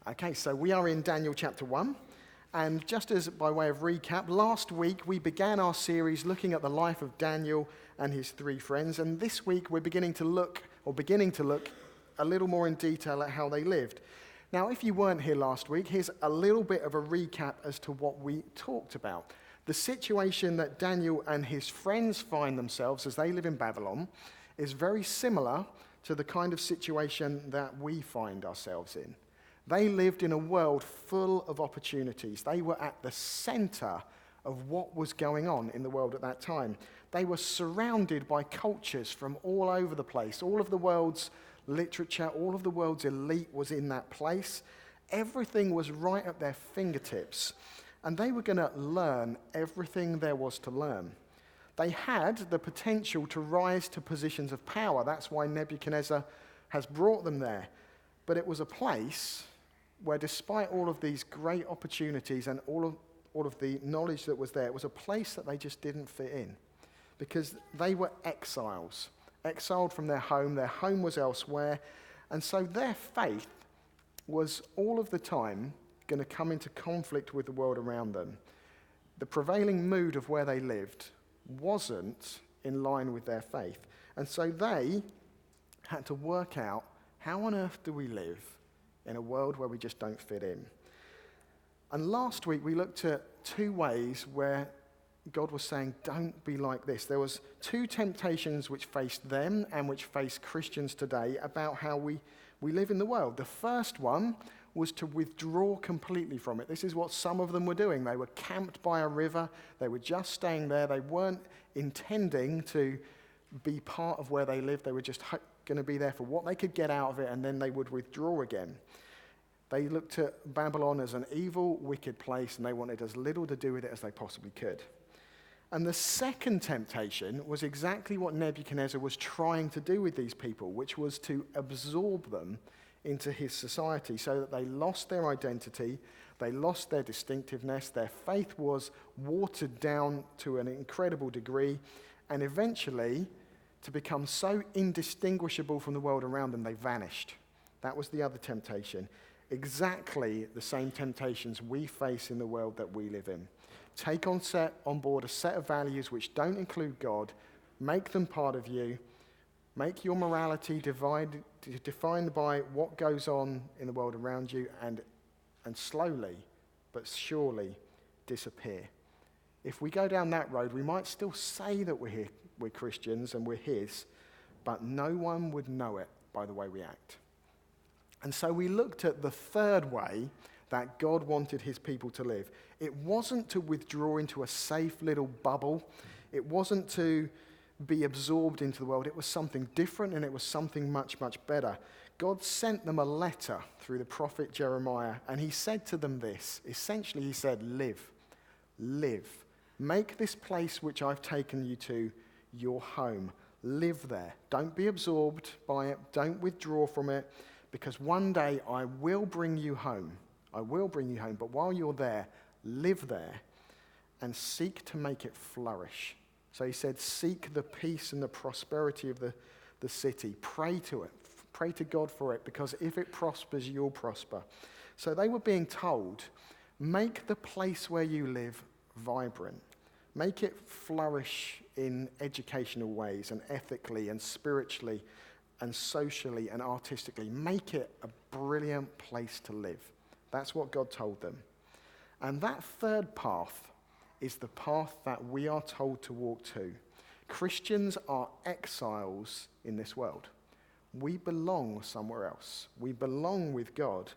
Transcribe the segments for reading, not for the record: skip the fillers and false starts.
Okay, so we are in Daniel chapter 1, and just as by way of recap, last week we began our series looking at the life of Daniel and his three friends, and this week we're beginning to look a little more in detail at how they lived. Now, if you weren't here last week, here's a little bit of a recap as to what we talked about. The situation that Daniel and his friends find themselves as they live in Babylon is very similar to the kind of situation that we find ourselves in. They lived in a world full of opportunities. They were at the center of what was going on in the world at that time. They were surrounded by cultures from all over the place. All of the world's literature, all of the world's elite was in that place. Everything was right at their fingertips. And they were going to learn everything there was to learn. They had the potential to rise to positions of power. That's why Nebuchadnezzar has brought them there. But it was a place where, despite all of these great opportunities and all of the knowledge that was there, it was a place that they just didn't fit in because they were exiles, exiled from their home. Their home was elsewhere. And so their faith was all of the time going to come into conflict with the world around them. The prevailing mood of where they lived wasn't in line with their faith. And so they had to work out, how on earth do we live in a world where we just don't fit in? And last week we looked at two ways where God was saying, don't be like this. There was two temptations which faced them and which face Christians today about how we live in the world. The first one was to withdraw completely from it. This is what some of them were doing. They were camped by a river. They were just staying there. They weren't intending to be part of where they lived. They were just going to be there for what they could get out of it, and then they would withdraw again. They looked at Babylon as an evil, wicked place, and they wanted as little to do with it as they possibly could. And the second temptation was exactly what Nebuchadnezzar was trying to do with these people, which was to absorb them into his society so that they lost their identity, they lost their distinctiveness, their faith was watered down to an incredible degree, and eventually, to become so indistinguishable from the world around them, they vanished. That was the other temptation. Exactly the same temptations we face in the world that we live in. Take on board a set of values which don't include God, make them part of you, make your morality defined by what goes on in the world around you, and slowly but surely disappear. If we go down that road, we might still say that we're Christians and we're his, but no one would know it by the way we act. And so we looked at the third way that God wanted his people to live. It wasn't to withdraw into a safe little bubble. It wasn't to be absorbed into the world. It was something different, and it was something much, much better. God sent them a letter through the prophet Jeremiah, and he said to them this. Essentially, he said, live. Make this place which I've taken you to your home. Live there. Don't be absorbed by it. Don't withdraw from it, because one day I will bring you home. But while you're there, live there and seek to make it flourish. So he said, seek the peace and the prosperity of the city. Pray to it. Pray to God for it, because if it prospers, you'll prosper. So they were being told, make the place where you live vibrant. Make it flourish in educational ways and ethically and spiritually and socially and artistically. Make it a brilliant place to live. That's what God told them. And that third path is the path that we are told to walk to. Christians are exiles in this world. We belong somewhere else. We belong with God.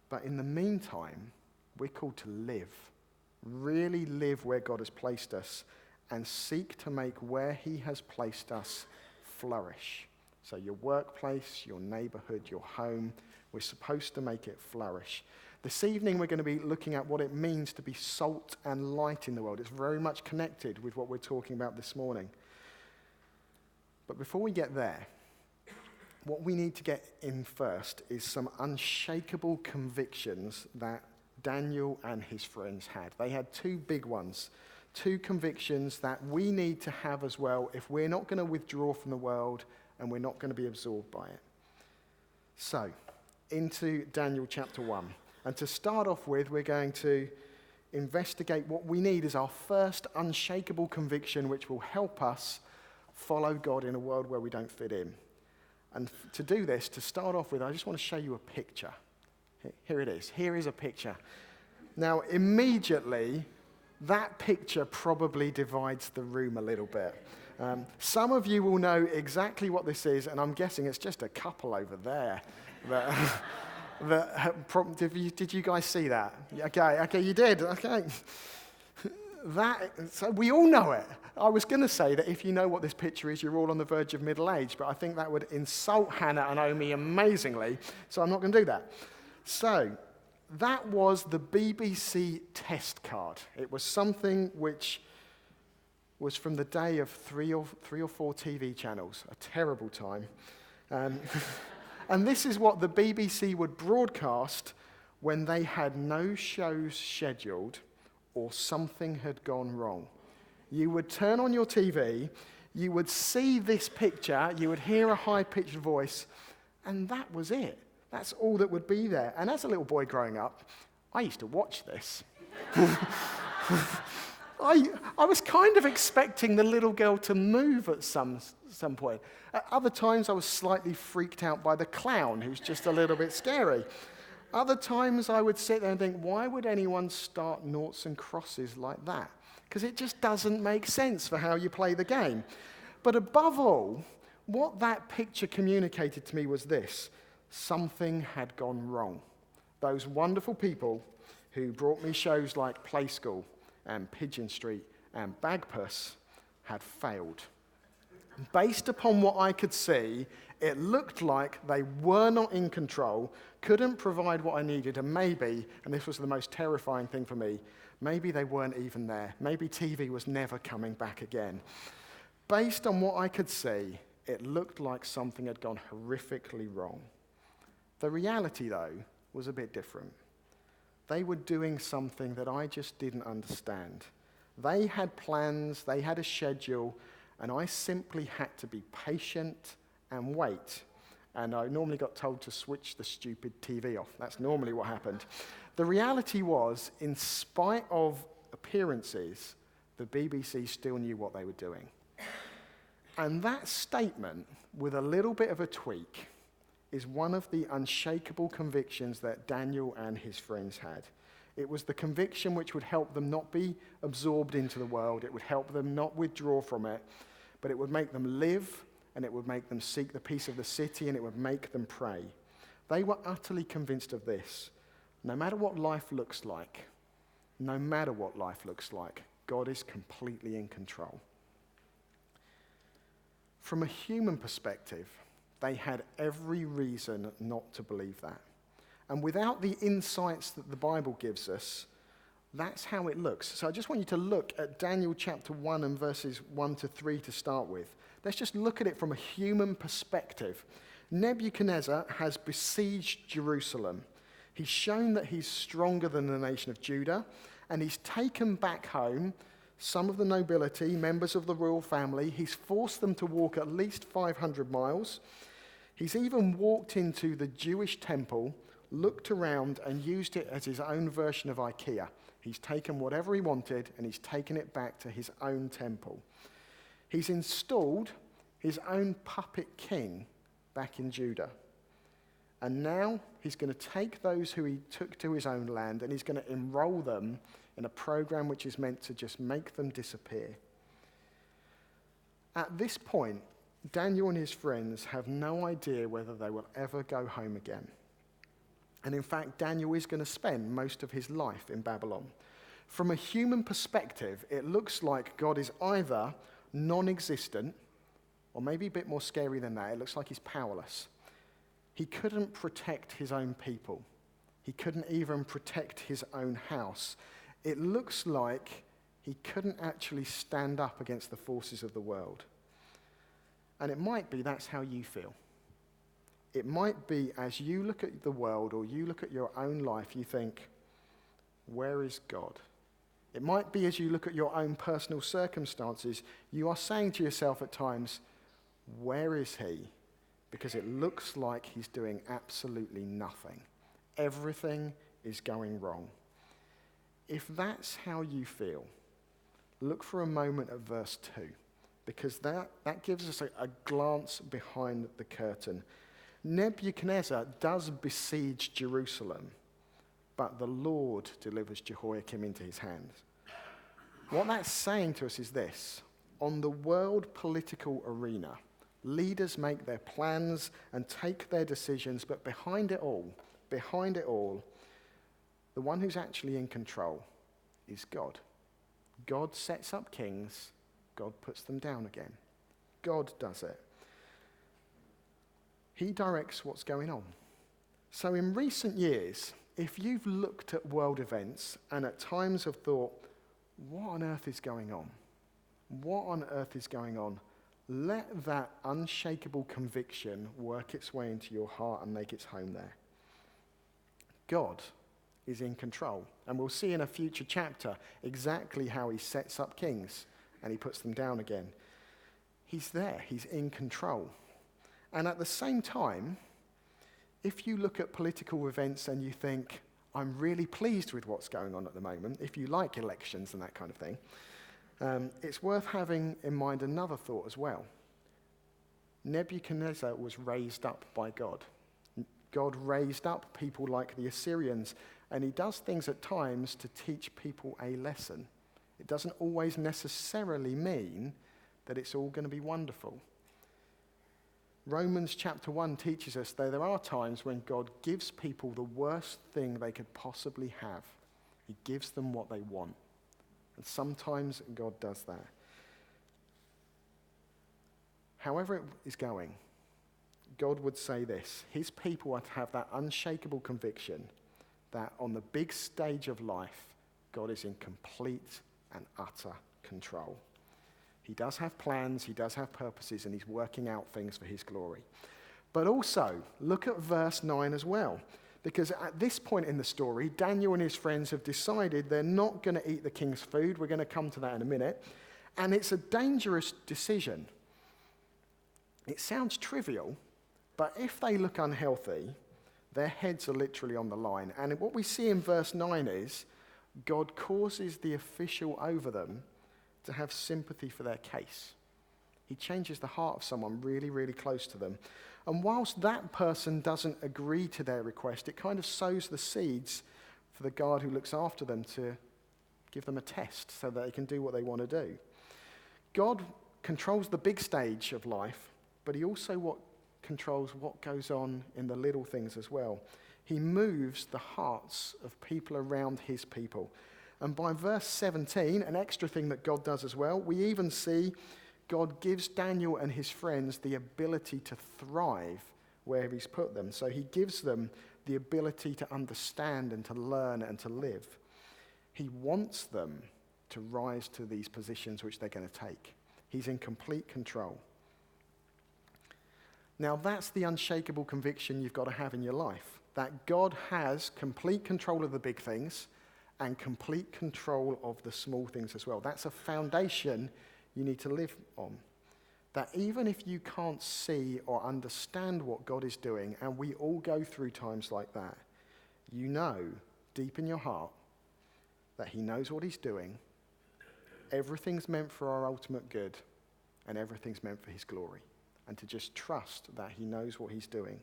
But in the meantime, we're called to live. Really live where God has placed us and seek to make where he has placed us flourish. So your workplace, your neighborhood, your home, we're supposed to make it flourish. This evening we're going to be looking at what it means to be salt and light in the world. It's very much connected with what we're talking about this morning. But before we get there, what we need to get in first is some unshakable convictions that Daniel and his friends had. They had two big ones, two convictions that we need to have as well if we're not going to withdraw from the world and we're not going to be absorbed by it. So, into Daniel chapter 1. And to start off with, we're going to investigate what we need as our first unshakable conviction, which will help us follow God in a world where we don't fit in. And to do this, to start off with, I just want to show you a picture. Here it is. Here is a picture. Now, immediately, that picture probably divides the room a little bit. Some of you will know exactly what this is, and I'm guessing it's just a couple over there. Did you guys see that? Okay, you did. Okay. So we all know it. I was going to say that if you know what this picture is, you're all on the verge of middle age, but I think that would insult Hannah and Omi amazingly, so I'm not going to do that. So that was the BBC test card. It was something which was from the day of three or four TV channels, a terrible time. And this is what the BBC would broadcast when they had no shows scheduled or something had gone wrong. You would turn on your TV, you would see this picture, you would hear a high-pitched voice, and that was it. That's all that would be there. And as a little boy growing up, I used to watch this. I was kind of expecting the little girl to move at some point. At other times, I was slightly freaked out by the clown, who's just a little bit scary. Other times, I would sit there and think, why would anyone start noughts and crosses like that? Because it just doesn't make sense for how you play the game. But above all, what that picture communicated to me was this: something had gone wrong. Those wonderful people who brought me shows like Play School and Pigeon Street and Bagpuss had failed. Based upon what I could see, it looked like they were not in control, couldn't provide what I needed, and maybe, and this was the most terrifying thing for me, maybe they weren't even there. Maybe TV was never coming back again. Based on what I could see, it looked like something had gone horrifically wrong. The reality, though, was a bit different. They were doing something that I just didn't understand. They had plans, they had a schedule, and I simply had to be patient and wait. And I normally got told to switch the stupid TV off. That's normally what happened. The reality was, in spite of appearances, the BBC still knew what they were doing. And that statement, with a little bit of a tweak, is one of the unshakable convictions that Daniel and his friends had. It was the conviction which would help them not be absorbed into the world. It would help them not withdraw from it, but it would make them live, and it would make them seek the peace of the city, and it would make them pray. They were utterly convinced of this. No matter what life looks like, God is completely in control. From a human perspective, they had every reason not to believe that. And without the insights that the Bible gives us, that's how it looks. So I just want you to look at Daniel chapter 1 and verses 1 to 3 to start with. Let's just look at it from a human perspective. Nebuchadnezzar has besieged Jerusalem. He's shown that he's stronger than the nation of Judah, and he's taken back home some of the nobility, members of the royal family. He's forced them to walk at least 500 miles. He's even walked into the Jewish temple, looked around, and used it as his own version of IKEA. He's taken whatever he wanted, and he's taken it back to his own temple. He's installed his own puppet king back in Judah. And now he's going to take those who he took to his own land, and he's going to enroll them in a program which is meant to just make them disappear. At this point, Daniel and his friends have no idea whether they will ever go home again. And in fact, Daniel is going to spend most of his life in Babylon. From a human perspective, it looks like God is either non-existent, or maybe a bit more scary than that, it looks like he's powerless. He couldn't protect his own people. He couldn't even protect his own house. It looks like he couldn't actually stand up against the forces of the world. And it might be that's how you feel. It might be as you look at the world or you look at your own life, you think, where is God? It might be as you look at your own personal circumstances, you are saying to yourself at times, where is he? Because it looks like he's doing absolutely nothing. Everything is going wrong. If that's how you feel, look for a moment at verse 2, because that gives us a glance behind the curtain. Nebuchadnezzar does besiege Jerusalem, but the Lord delivers Jehoiakim into his hands. What that's saying to us is this: on the world political arena, leaders make their plans and take their decisions, but behind it all, the one who's actually in control is God. God sets up kings, God puts them down again. God does it. He directs what's going on. So in recent years, if you've looked at world events and at times have thought, what on earth is going on? What on earth is going on? Let that unshakable conviction work its way into your heart and make its home there. God is in control. And we'll see in a future chapter exactly how he sets up kings and he puts them down again. He's there. He's in control. And at the same time, if you look at political events and you think, I'm really pleased with what's going on at the moment, if you like elections and that kind of thing, it's worth having in mind another thought as well. Nebuchadnezzar was raised up by God. God raised up people like the Assyrians, and he does things at times to teach people a lesson. It doesn't always necessarily mean that it's all going to be wonderful. Romans chapter 1 teaches us that there are times when God gives people the worst thing they could possibly have. He gives them what they want. And sometimes God does that. However it is going, God would say this: his people are to have that unshakable conviction that on the big stage of life, God is in complete and utter control. He does have plans, he does have purposes, and he's working out things for his glory. But also, look at verse 9 as well. Because at this point in the story, Daniel and his friends have decided they're not going to eat the king's food. We're going to come to that in a minute. And it's a dangerous decision. It sounds trivial, but if they look unhealthy, their heads are literally on the line. And what we see in verse 9 is God causes the official over them to have sympathy for their case. He changes the heart of someone really, really close to them. And whilst that person doesn't agree to their request, it kind of sows the seeds for the guard who looks after them to give them a test so that they can do what they want to do. God controls the big stage of life, but he also controls what goes on in the little things as well. He moves the hearts of people around his people. And by verse 17, an extra thing that God does as well, we even see God gives Daniel and his friends the ability to thrive where he's put them. So he gives them the ability to understand and to learn and to live. He wants them to rise to these positions which they're going to take. He's in complete control. Now that's the unshakable conviction you've got to have in your life, that God has complete control of the big things and complete control of the small things as well. That's a foundation you need to live on. That even if you can't see or understand what God is doing, and we all go through times like that, you know deep in your heart that he knows what he's doing, everything's meant for our ultimate good, and everything's meant for his glory. And to just trust that he knows what he's doing.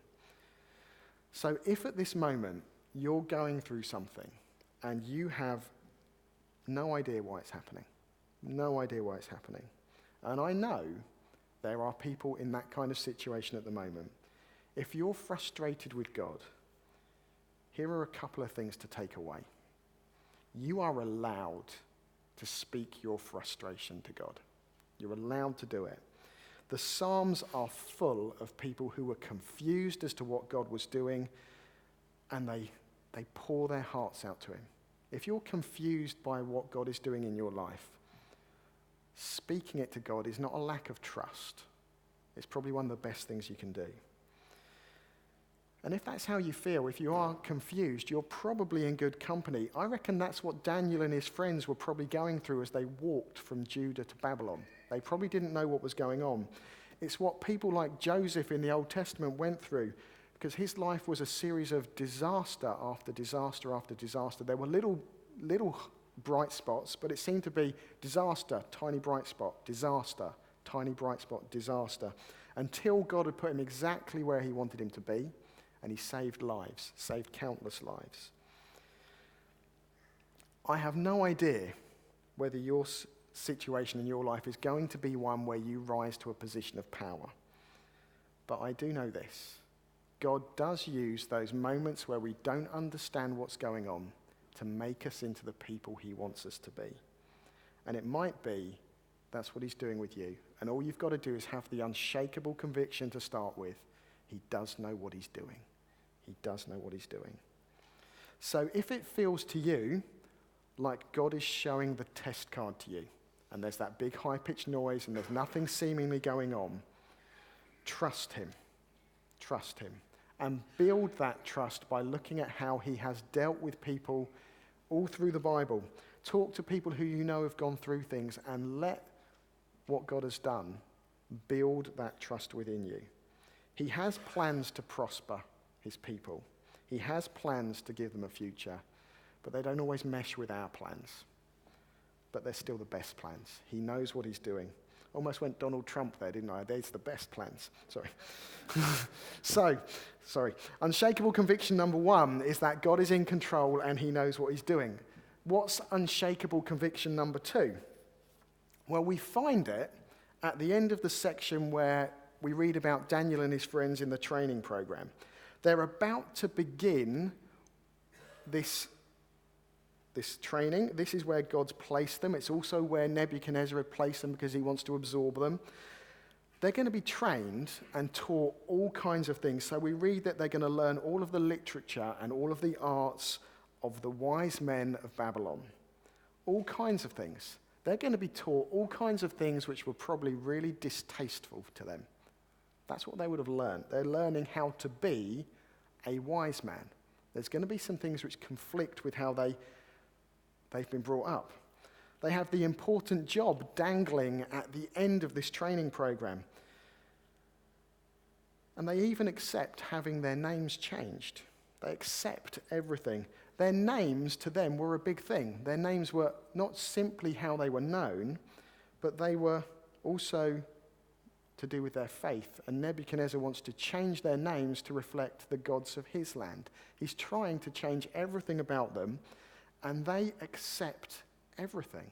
So if at this moment you're going through something and you have no idea why it's happening, and I know there are people in that kind of situation at the moment, if you're frustrated with God, here are a couple of things to take away. You are allowed to speak your frustration to God. You're allowed to do it. The Psalms are full of people who were confused as to what God was doing, and they pour their hearts out to him. If you're confused by what God is doing in your life, speaking it to God is not a lack of trust. It's probably one of the best things you can do. And if that's how you feel, if you are confused, you're probably in good company. I reckon that's what Daniel and his friends were probably going through as they walked from Judah to Babylon. They probably didn't know what was going on. It's what people like Joseph in the Old Testament went through. because his life was a series of disaster after disaster after disaster. There were little bright spots, but it seemed to be disaster, tiny bright spot, disaster, tiny bright spot, disaster, until God had put him exactly where he wanted him to be, and he saved lives, saved countless lives. I have no idea whether your situation in your life is going to be one where you rise to a position of power. But I do know this. God does use those moments where we don't understand what's going on to make us into the people he wants us to be. And it might be that's what he's doing with you. And all you've got to do is have the unshakable conviction to start with. He does know what he's doing. He does know what he's doing. So if it feels to you like God is showing the test card to you, and there's that big high-pitched noise and there's nothing seemingly going on, trust him. Trust him. And build that trust by looking at how he has dealt with people all through the Bible. Talk to people who you know have gone through things and let what God has done build that trust within you. He has plans to prosper his people. He has plans to give them a future, but they don't always mesh with our plans. But they're still the best plans. He knows what he's doing. Almost went Donald Trump there, didn't I? There's the best plans. Sorry. Unshakable conviction number 1 is that God is in control and he knows what he's doing. What's unshakable conviction number 2? Well, we find it at the end of the section where we read about Daniel and his friends in the training program. They're about to begin this training. This is where God's placed them. It's also where Nebuchadnezzar had placed them because he wants to absorb them. They're going to be trained and taught all kinds of things. So we read that they're going to learn all of the literature and all of the arts of the wise men of Babylon. All kinds of things. They're going to be taught all kinds of things which were probably really distasteful to them. That's what they would have learned. They're learning how to be a wise man. There's going to be some things which conflict with how they've been brought up. They have the important job dangling at the end of this training program. And they even accept having their names changed. They accept everything. Their names to them were a big thing. Their names were not simply how they were known, but they were also to do with their faith. And Nebuchadnezzar wants to change their names to reflect the gods of his land. He's trying to change everything about them, and they accept everything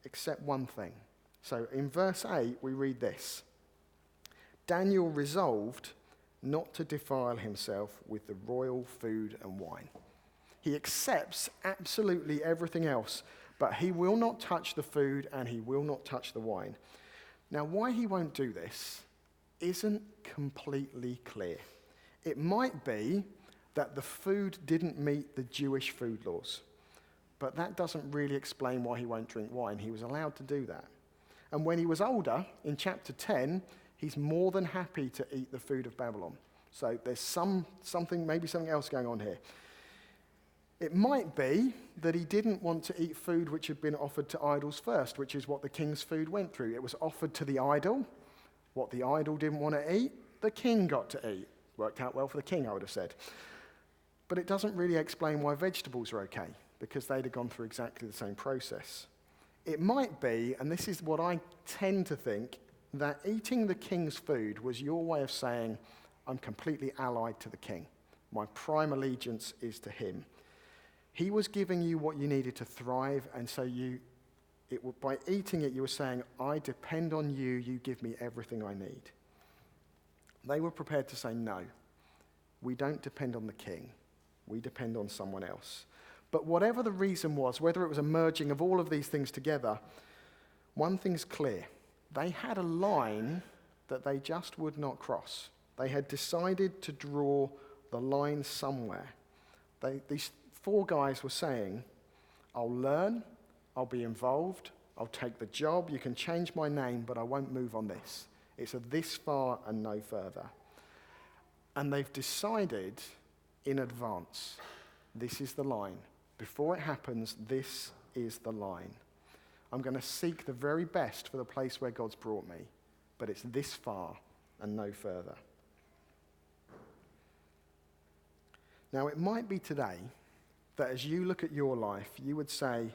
except one thing. So in verse 8, we read this. Daniel resolved not to defile himself with the royal food and wine. He accepts absolutely everything else, but he will not touch the food and he will not touch the wine. Now, why he won't do this isn't completely clear. It might be that the food didn't meet the Jewish food laws, but that doesn't really explain why he won't drink wine. He was allowed to do that. And when he was older, in chapter 10, he's more than happy to eat the food of Babylon. So there's something else going on here. It might be that he didn't want to eat food which had been offered to idols first, which is what the king's food went through. It was offered to the idol. What the idol didn't want to eat, the king got to eat. Worked out well for the king, I would have said. But it doesn't really explain why vegetables are okay, because they'd have gone through exactly the same process. It might be, and this is what I tend to think, that eating the king's food was your way of saying, I'm completely allied to the king. My prime allegiance is to him. He was giving you what you needed to thrive, and so by eating it, you were saying, I depend on you, you give me everything I need. They were prepared to say, no, we don't depend on the king. We depend on someone else. But whatever the reason was, whether it was a merging of all of these things together, one thing's clear. They had a line that they just would not cross. They had decided to draw the line somewhere. These 4 guys were saying, I'll learn, I'll be involved, I'll take the job, you can change my name, but I won't move on this. It's a this far and no further. And they've decided in advance, this is the line. Before it happens, this is the line. I'm going to seek the very best for the place where God's brought me, but it's this far and no further. Now, it might be today that as you look at your life, you would say,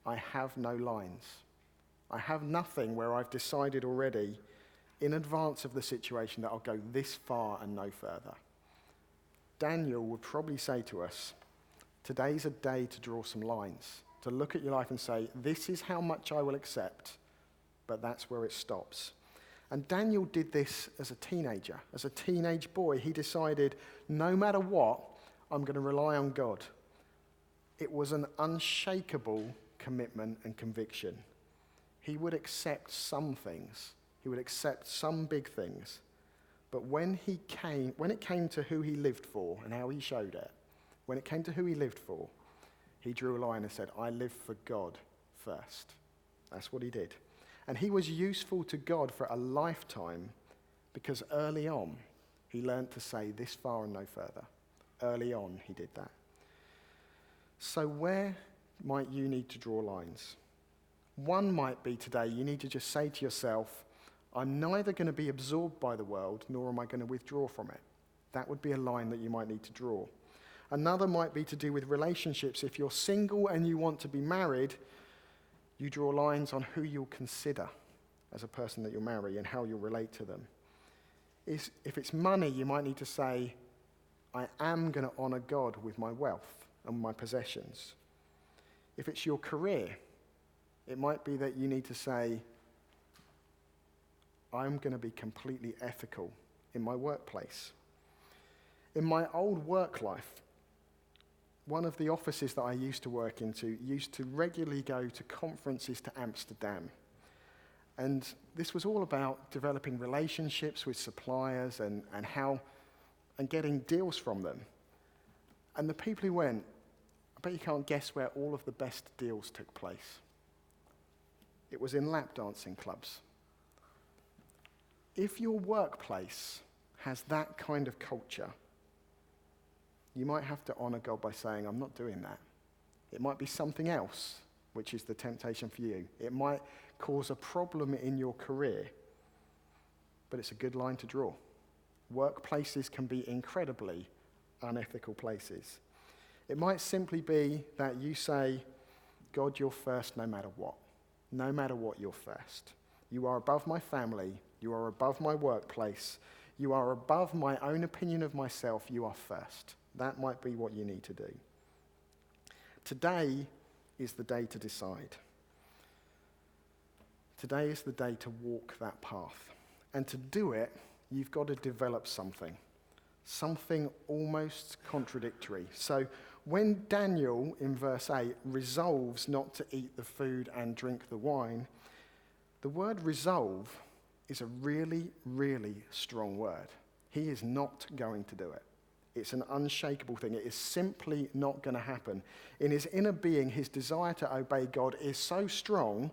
I have no lines. I have nothing where I've decided already in advance of the situation that I'll go this far and no further. Daniel would probably say to us, today's a day to draw some lines, to look at your life and say, this is how much I will accept, but that's where it stops. And Daniel did this as a teenager. As a teenage boy, he decided, no matter what, I'm going to rely on God. It was an unshakable commitment and conviction. He would accept some things. He would accept some big things. But when it came to who he lived for and how he showed it, when it came to who he lived for, he drew a line and said, I live for God first. That's what he did. And he was useful to God for a lifetime because early on, he learned to say this far and no further. Early on, he did that. So where might you need to draw lines? One might be today, you need to just say to yourself, I'm neither going to be absorbed by the world, nor am I going to withdraw from it. That would be a line that you might need to draw. Another might be to do with relationships. If you're single and you want to be married, you draw lines on who you'll consider as a person that you'll marry and how you'll relate to them. If it's money, you might need to say, I am going to honor God with my wealth and my possessions. If it's your career, it might be that you need to say, I'm going to be completely ethical in my workplace. In my old work life, one of the offices that I used to work into used to regularly go to conferences to Amsterdam. And this was all about developing relationships with suppliers and getting deals from them. And the people who went, I bet you can't guess where all of the best deals took place. It was in lap dancing clubs. If your workplace has that kind of culture, you might have to honor God by saying, I'm not doing that. It might be something else, which is the temptation for you. It might cause a problem in your career, but it's a good line to draw. Workplaces can be incredibly unethical places. It might simply be that you say, God, you're first no matter what. No matter what, you're first. You are above my family. You are above my workplace. You are above my own opinion of myself. You are first. That might be what you need to do. Today is the day to decide. Today is the day to walk that path. And to do it, you've got to develop something almost contradictory. So when Daniel, in verse 8, resolves not to eat the food and drink the wine, the word resolve is a really, really strong word. He is not going to do it. It's an unshakable thing. It is simply not going to happen. In his inner being, his desire to obey God is so strong,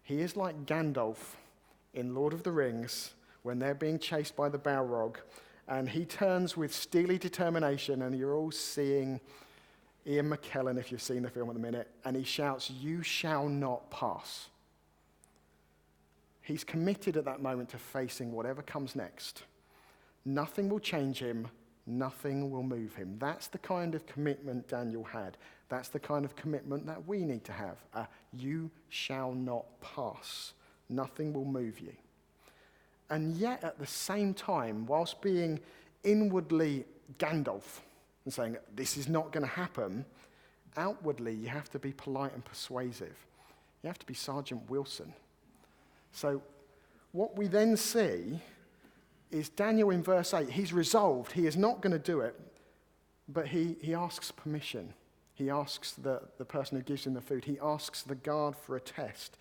he is like Gandalf in Lord of the Rings when they're being chased by the Balrog, and he turns with steely determination, and you're all seeing Ian McKellen, if you've seen the film at the minute, and he shouts, "You shall not pass." He's committed at that moment to facing whatever comes next. Nothing will change him. Nothing will move him. That's the kind of commitment Daniel had. That's the kind of commitment that we need to have. You shall not pass. Nothing will move you. And yet at the same time, whilst being inwardly Gandalf and saying, this is not going to happen, outwardly you have to be polite and persuasive. You have to be Sergeant Wilson. So what we then see is Daniel in verse 8, he's resolved, he is not going to do it, but he asks permission. He asks the person who gives him the food, he asks the guard for a test.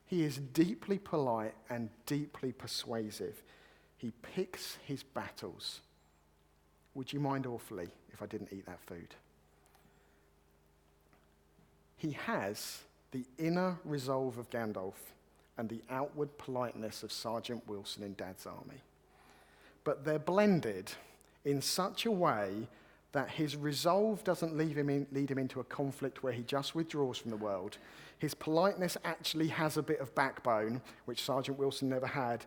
He is deeply polite and deeply persuasive. He picks his battles. Would you mind awfully if I didn't eat that food? He has the inner resolve of Gandalf and the outward politeness of Sergeant Wilson in Dad's army. But they're blended in such a way that his resolve doesn't lead him into a conflict where he just withdraws from the world. His politeness actually has a bit of backbone, which Sergeant Wilson never had,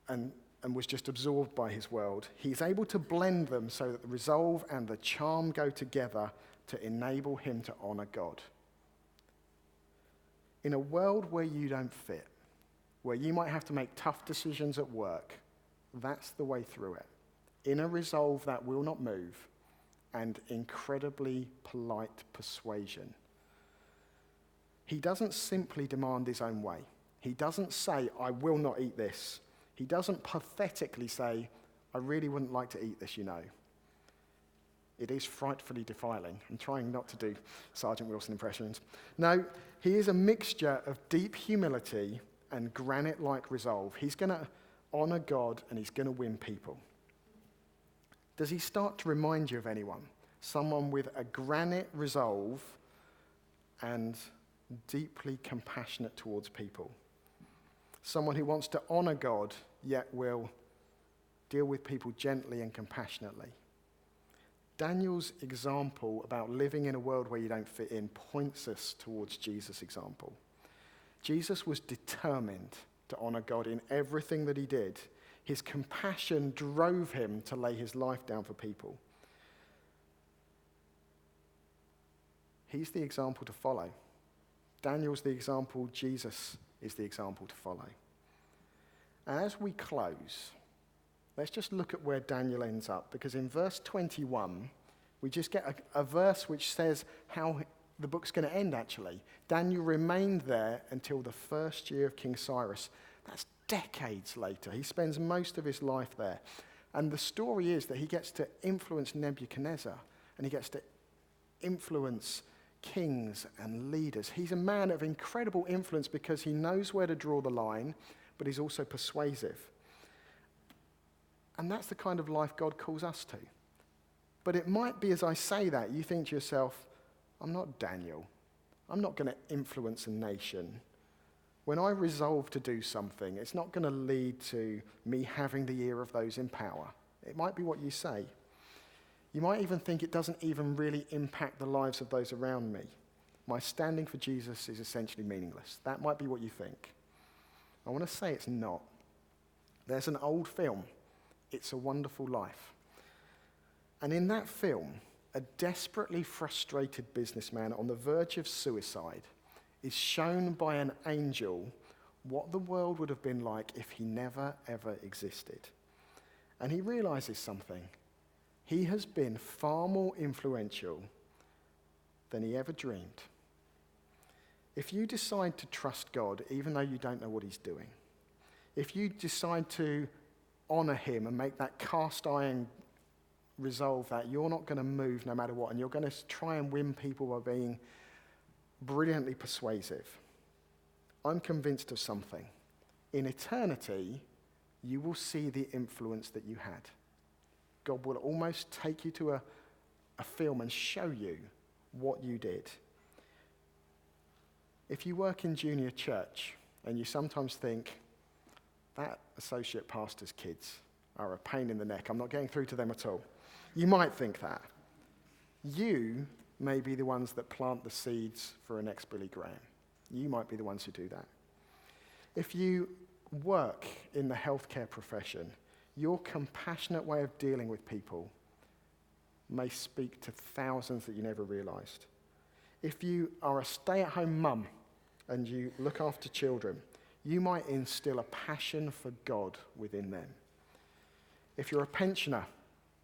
and and was just absorbed by his world, he's able to blend them so that the resolve and the charm go together to enable him to honor God. In a world where you don't fit, where you might have to make tough decisions at work, that's the way through it. Inner resolve that will not move, and incredibly polite persuasion. He doesn't simply demand his own way. He doesn't say, I will not eat this. He doesn't pathetically say, I really wouldn't like to eat this, you know. It is frightfully defiling. I'm trying not to do Sergeant Wilson impressions. No, he is a mixture of deep humility and granite-like resolve. He's going to honor God and he's going to win people. Does he start to remind you of anyone? Someone with a granite resolve and deeply compassionate towards people. Someone who wants to honor God, yet will deal with people gently and compassionately. Daniel's example about living in a world where you don't fit in points us towards Jesus' example. Jesus was determined to honor God in everything that he did. His compassion drove him to lay his life down for people. He's the example to follow. Daniel's the example, Jesus is the example to follow. And as we close, let's just look at where Daniel ends up, because in verse 21, we just get a verse which says how the book's going to end, actually. Daniel remained there until the first year of King Cyrus. That's decades later. He spends most of his life there. And the story is that he gets to influence Nebuchadnezzar, and he gets to influence kings and leaders. He's a man of incredible influence because he knows where to draw the line, but he's also persuasive. And that's the kind of life God calls us to. But it might be, as I say that, you think to yourself, I'm not Daniel. I'm not going to influence a nation. When I resolve to do something, it's not going to lead to me having the ear of those in power. It might be what you say. You might even think it doesn't even really impact the lives of those around me. My standing for Jesus is essentially meaningless. That might be what you think. I want to say it's not. There's an old film, It's a Wonderful Life. And in that film, a desperately frustrated businessman on the verge of suicide is shown by an angel what the world would have been like if he never, ever existed. And he realizes something. He has been far more influential than he ever dreamed. If you decide to trust God, even though you don't know what he's doing, if you decide to honor him and make that cast iron resolve that you're not going to move no matter what, and you're going to try and win people by being brilliantly persuasive, I'm convinced of something. In eternity, you will see the influence that you had. God will almost take you to a film and show you what you did. If you work in junior church and you sometimes think, that associate pastor's kids are a pain in the neck, I'm not getting through to them at all. You might think that. You may be the ones that plant the seeds for a next Billy Graham. You might be the ones who do that. If you work in the healthcare profession, your compassionate way of dealing with people may speak to thousands that you never realized. If you are a stay-at-home mum and you look after children, you might instill a passion for God within them. If you're a pensioner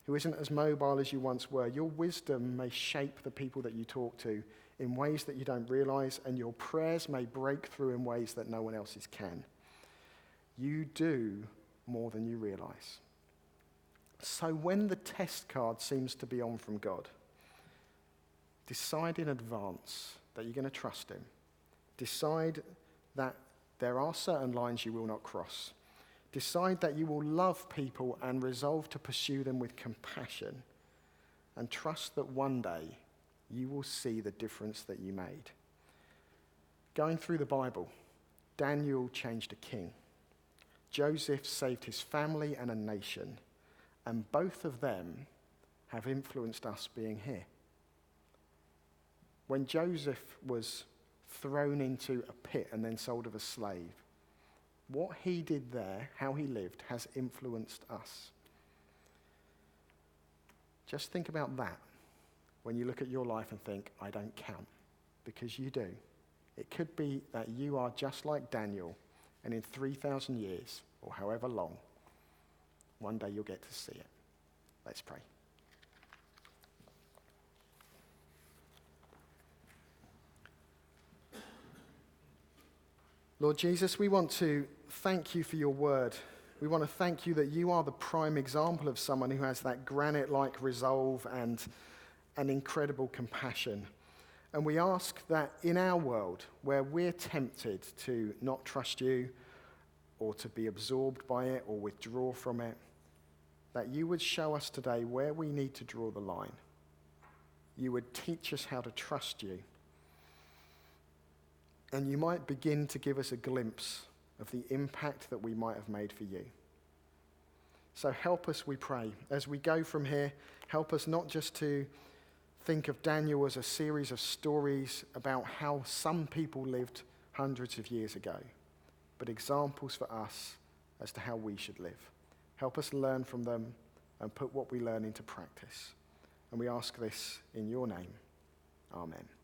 who isn't as mobile as you once were, your wisdom may shape the people that you talk to in ways that you don't realize, and your prayers may break through in ways that no one else's can. You do more than you realize. So when the test card seems to be on from God, decide in advance that you're going to trust him. Decide that there are certain lines you will not cross. Decide that you will love people and resolve to pursue them with compassion, and trust that one day you will see the difference that you made. Going through the Bible, Daniel changed a king. Joseph saved his family and a nation, and both of them have influenced us being here. When Joseph was thrown into a pit and then sold as a slave, What he did there, how he lived, has influenced us. Just think about that when you look at your life and think, I don't count, because you do. It could be that you are just like Daniel, and in 3,000 years, or however long, one day you'll get to see it. Let's pray. Lord Jesus, we want to thank you for your word. We want to thank you that you are the prime example of someone who has that granite-like resolve and an incredible compassion. And we ask that in our world, where we're tempted to not trust you or to be absorbed by it or withdraw from it, that you would show us today where we need to draw the line. You would teach us how to trust you. And you might begin to give us a glimpse of the impact that we might have made for you. So help us, we pray, as we go from here. Help us not just to think of Daniel as a series of stories about how some people lived hundreds of years ago, but examples for us as to how we should live. Help us learn from them and put what we learn into practice. And we ask this in your name. Amen.